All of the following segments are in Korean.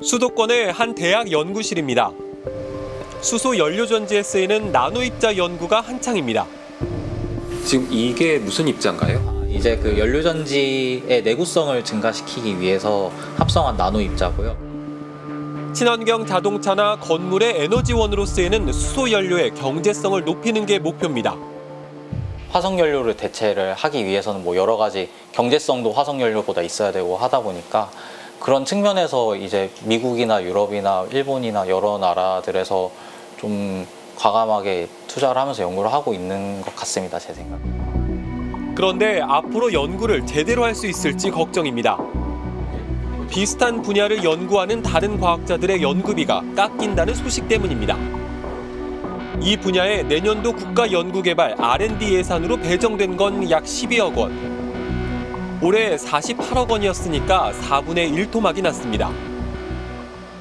수도권의 한 대학 연구실입니다. 수소 연료전지에 쓰이는 나노입자 연구가 한창입니다. 지금 이게 무슨 입자인가요? 이제 그 연료전지의 내구성을 증가시키기 위해서 합성한 나노입자고요. 친환경 자동차나 건물의 에너지원으로 쓰이는 수소 연료의 경제성을 높이는 게 목표입니다. 화석연료를 대체를 하기 위해서는 뭐 여러 가지 경제성도 화석연료보다 있어야 되고 하다 보니까 그런 측면에서 이제 미국이나 유럽이나 일본이나 여러 나라들에서 좀 과감하게 투자를 하면서 연구를 하고 있는 것 같습니다, 제 생각에. 그런데 앞으로 연구를 제대로 할 수 있을지 걱정입니다. 비슷한 분야를 연구하는 다른 과학자들의 연구비가 깎인다는 소식 때문입니다. 이 분야에 내년도 국가연구개발 R&D 예산으로 배정된 건 약 12억 원. 올해 48억 원이었으니까 4분의 1 토막이 났습니다.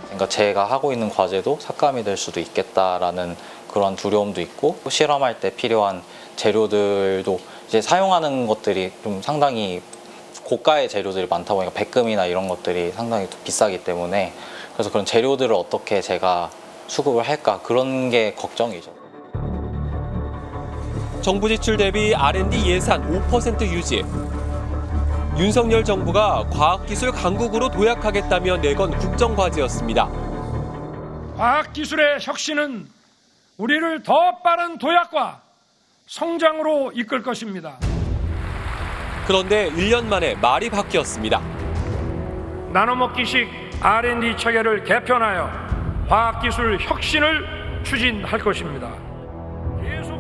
그러니까 제가 하고 있는 과제도 삭감이 될 수도 있겠다라는 그런 두려움도 있고, 실험할 때 필요한 재료들도 이제 사용하는 것들이 좀 상당히 고가의 재료들이 많다 보니까 백금이나 이런 것들이 상당히 비싸기 때문에, 그래서 그런 재료들을 어떻게 제가 수급을 할까, 그런 게 걱정이죠. 정부 지출 대비 R&D 예산 5% 유지. 윤석열 정부가 과학기술 강국으로 도약하겠다며 내건 국정과제였습니다. 과학기술의 혁신은 우리를 더 빠른 도약과 성장으로 이끌 것입니다. 그런데 1년 만에 말이 바뀌었습니다. 나노먹기식 R&D 체계를 개편하여 과학기술 혁신을 추진할 것입니다.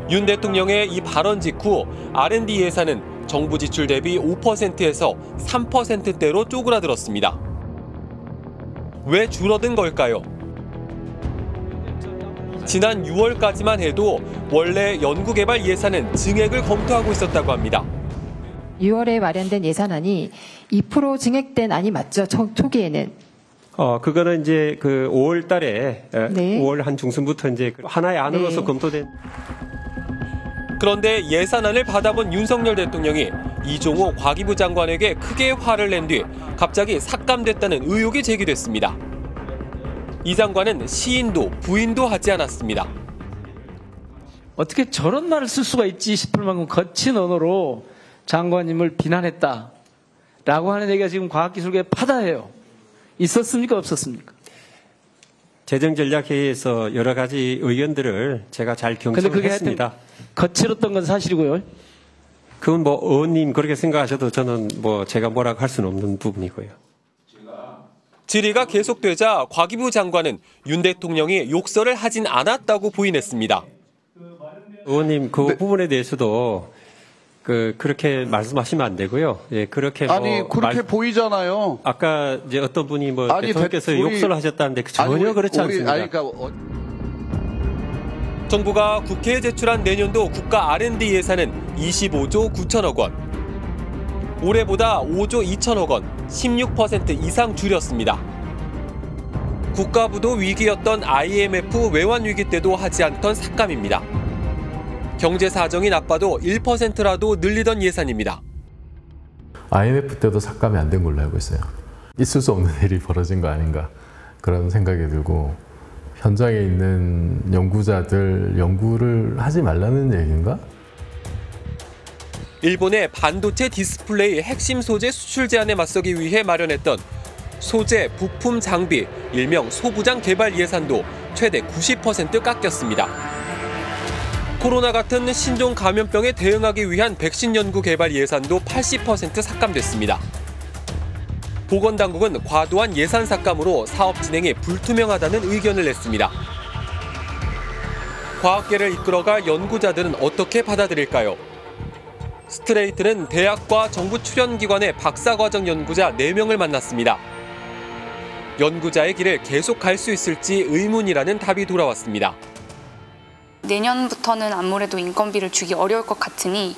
윤 대통령의 이 발언 직후 R&D 예산은 정부 지출 대비 5%에서 3%대로 쪼그라들었습니다. 왜 줄어든 걸까요? 지난 6월까지만 해도 원래 연구개발 예산은 증액을 검토하고 있었다고 합니다. 6월에 마련된 예산안이 2% 증액된 안이 맞죠? 초기에는. 그거는 이제 그 5월 달에, 네. 5월 한 중순부터 이제 하나의 안으로서 네. 검토된. 그런데 예산안을 받아본 윤석열 대통령이 이종호 과기부 장관에게 크게 화를 낸 뒤 갑자기 삭감됐다는 의혹이 제기됐습니다. 이 장관은 시인도 부인도 하지 않았습니다. 어떻게 저런 말을 쓸 수가 있지 싶을 만큼 거친 언어로 장관님을 비난했다라고 하는 얘기가 지금 과학기술계에 파다해요. 있었습니까? 없었습니까? 재정전략회의에서 여러 가지 의견들을 제가 잘 경청을 했습니다. 거칠었던 건 사실이고요. 그건 뭐 의원님 그렇게 생각하셔도 저는 뭐 제가 뭐라고 할 수는 없는 부분이고요. 질의가 계속되자 과기부 장관은 윤 대통령이 욕설을 하진 않았다고 부인했습니다. 의원님 그 부분에 대해서도 그렇게 말씀하시면 안 되고요. 예, 그렇게 아니 그렇게 보이잖아요. 아까 이제 어떤 분이 뭐 대통령께서 욕설을 하셨다는데 전혀 그렇지 않습니다. 정부가 국회에 제출한 내년도 국가 R&D 예산은 25조 9천억 원. 올해보다 5조 2천억 원, 16% 이상 줄였습니다. 국가부도 위기였던 IMF 외환 위기 때도 하지 않던 삭감입니다. 경제 사정이 나빠도 1%라도 늘리던 예산입니다. IMF 때도 삭감이 안 된 걸로 알고 있어요. 있을 수 없는 일이 벌어진 거 아닌가 그런 생각이 들고, 현장에 있는 연구자들 연구를 하지 말라는 얘기인가? 일본의 반도체 디스플레이 핵심 소재 수출 제한에 맞서기 위해 마련했던 소재, 부품, 장비, 일명 소부장 개발 예산도 최대 90% 깎였습니다. 코로나 같은 신종 감염병에 대응하기 위한 백신 연구 개발 예산도 80% 삭감됐습니다. 보건당국은 과도한 예산 삭감으로 사업 진행이 불투명하다는 의견을 냈습니다. 과학계를 이끌어갈 연구자들은 어떻게 받아들일까요? 스트레이트는 대학과 정부 출연기관의 박사과정 연구자 4명을 만났습니다. 연구자의 길을 계속 갈 수 있을지 의문이라는 답이 돌아왔습니다. 내년부터는 아무래도 인건비를 주기 어려울 것 같으니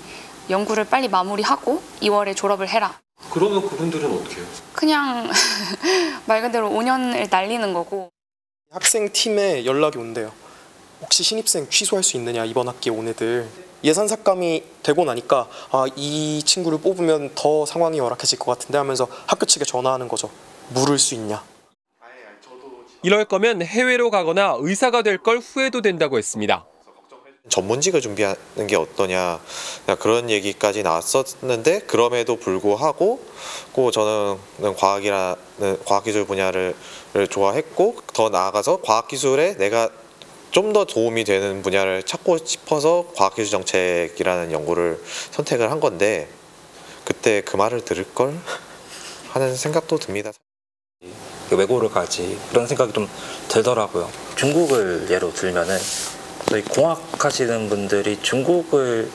연구를 빨리 마무리하고 2월에 졸업을 해라. 그러면 그분들은 어떻게 해요? 그냥 말 그대로 5년을 날리는 거고. 학생팀에 연락이 온대요. 혹시 신입생 취소할 수 있느냐, 이번 학기에 온 애들. 예산 삭감이 되고 나니까 이 친구를 뽑으면 더 상황이 열악해질 것 같은데 하면서 학교 측에 전화하는 거죠. 물을 수 있냐. 이럴 거면 해외로 가거나 의사가 될 걸 후회도 된다고 했습니다. 전문직을 준비하는 게 어떠냐 그런 얘기까지 나왔었는데 그럼에도 불구하고 저는 과학기술 분야를 좋아했고 더 나아가서 과학기술에 내가 좀 더 도움이 되는 분야를 찾고 싶어서 과학기술정책이라는 연구를 선택을 한 건데 그때 그 말을 들을 걸 하는 생각도 듭니다. 외고를 가지 그런 생각이 좀 들더라고요. 중국을 예로 들면은 저희 공학하시는 분들이 중국을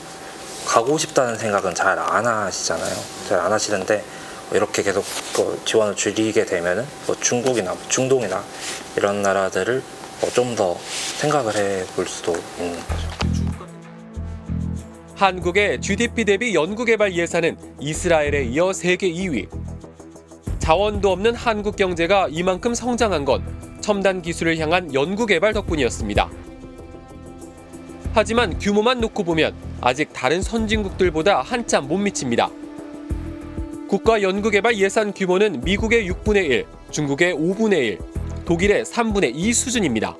가고 싶다는 생각은 잘 안 하시잖아요. 잘 안 하시는데 이렇게 계속 지원을 줄이게 되면은 중국이나 중동이나 이런 나라들을 좀 더 생각을 해볼 수도 있는 거죠. 한국의 GDP 대비 연구개발 예산은 이스라엘에 이어 세계 2위. 자원도 없는 한국 경제가 이만큼 성장한 건 첨단 기술을 향한 연구개발 덕분이었습니다. 하지만 규모만 놓고 보면 아직 다른 선진국들보다 한참 못 미칩니다. 국가 연구개발 예산 규모는 미국의 6분의 1, 중국의 5분의 1, 독일의 3분의 2 수준입니다.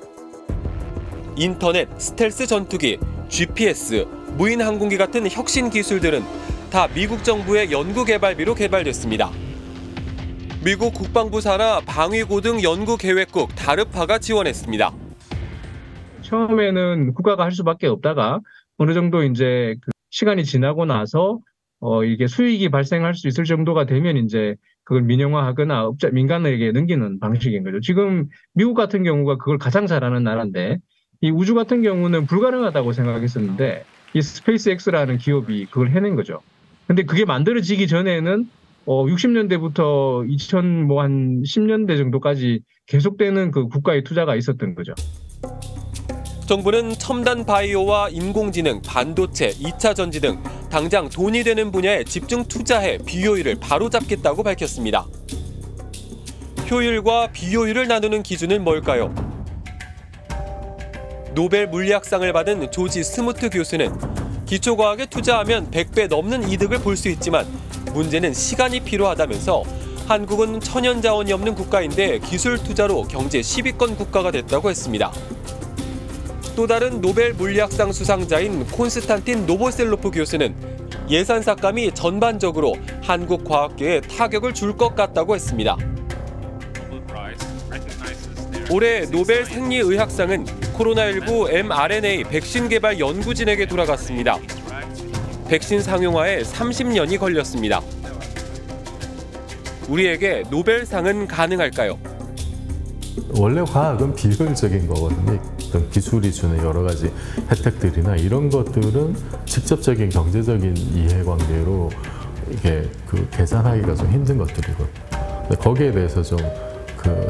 인터넷, 스텔스 전투기, GPS, 무인 항공기 같은 혁신 기술들은 다 미국 정부의 연구개발비로 개발됐습니다. 미국 국방부 산하 방위고등 연구계획국 다르파가 지원했습니다. 처음에는 국가가 할 수밖에 없다가 어느 정도 이제 시간이 지나고 나서 이게 수익이 발생할 수 있을 정도가 되면 이제 그걸 민영화하거나 민간에게 넘기는 방식인 거죠. 지금 미국 같은 경우가 그걸 가장 잘하는 나라인데 이 우주 같은 경우는 불가능하다고 생각했었는데 이 스페이스X라는 기업이 그걸 해낸 거죠. 근데 그게 만들어지기 전에는 60년대부터 2000한 10년대 정도까지 계속되는 그 국가의 투자가 있었던 거죠. 정부는 첨단 바이오와 인공지능, 반도체, 2차 전지 등 당장 돈이 되는 분야에 집중 투자해 비효율을 바로잡겠다고 밝혔습니다. 효율과 비효율을 나누는 기준은 뭘까요? 노벨 물리학상을 받은 조지 스무트 교수는 기초과학에 투자하면 100배 넘는 이득을 볼 수 있지만 문제는 시간이 필요하다면서 한국은 천연자원이 없는 국가인데 기술 투자로 경제 10위권 국가가 됐다고 했습니다. 또 다른 노벨 물리학상 수상자인 콘스탄틴 노보셀로프 교수는 예산 삭감이 전반적으로 한국 과학계에 타격을 줄 것 같다고 했습니다. 올해 노벨 생리의학상은 코로나19 mRNA 백신 개발 연구진에게 돌아갔습니다. 백신 상용화에 30년이 걸렸습니다. 우리에게 노벨상은 가능할까요? 원래 과학은 비효율적인 거거든요. 어떤 기술이 주는 여러 가지 혜택들이나 이런 것들은 직접적인 경제적인 이해관계로 이게 계산하기가 좀 힘든 것들이거든요. 근데 거기에 대해서 좀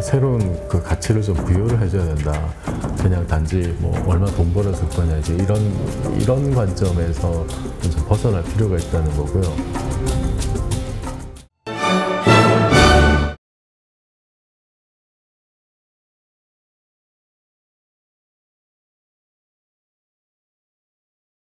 새로운 가치를 좀 부여를 해줘야 된다. 그냥 단지 얼마 돈 벌어줄 거냐 이제 이런 관점에서 좀 벗어날 필요가 있다는 거고요.